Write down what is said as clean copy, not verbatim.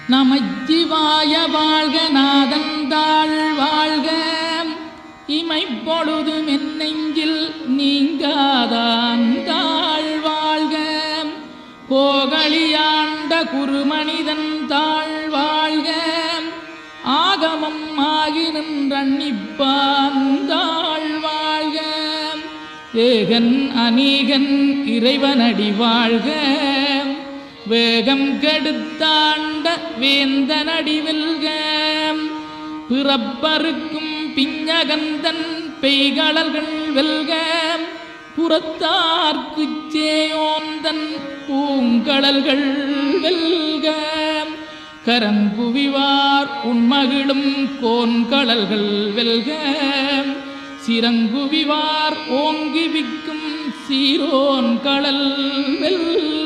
நமச்சிவாய வாழ்க நாதந்தாள் வாழ்க இமைப்பொழுது மென்னெஞ்சில் நீங்காதாந்தாள் வாழ்க கோகலியாண்ட குருமனிதன் தாழ் வாழ்க ஆகமம் ஆகி நின்றன்னிப்பாந்தாள் வாழ்க ஏகன் அநீகன் இறைவனடி வாழ்க வேகம் கெடுத்தாண்ட வேந்தனடி வெல்க பிறப்பருக்கும் பிஞகந்தன் பெய்களர்கள் வெல்க புறத்தார்க்குச் சேயோந்தன் பூங்கடல்கள் வெல்க கரங்குவிவார் உண்மகிழும் கோன்கடல்கள் வெல்க சிறங்குவிவார் ஓங்கி விக்கும் சீரோன் கடல் வெல்க.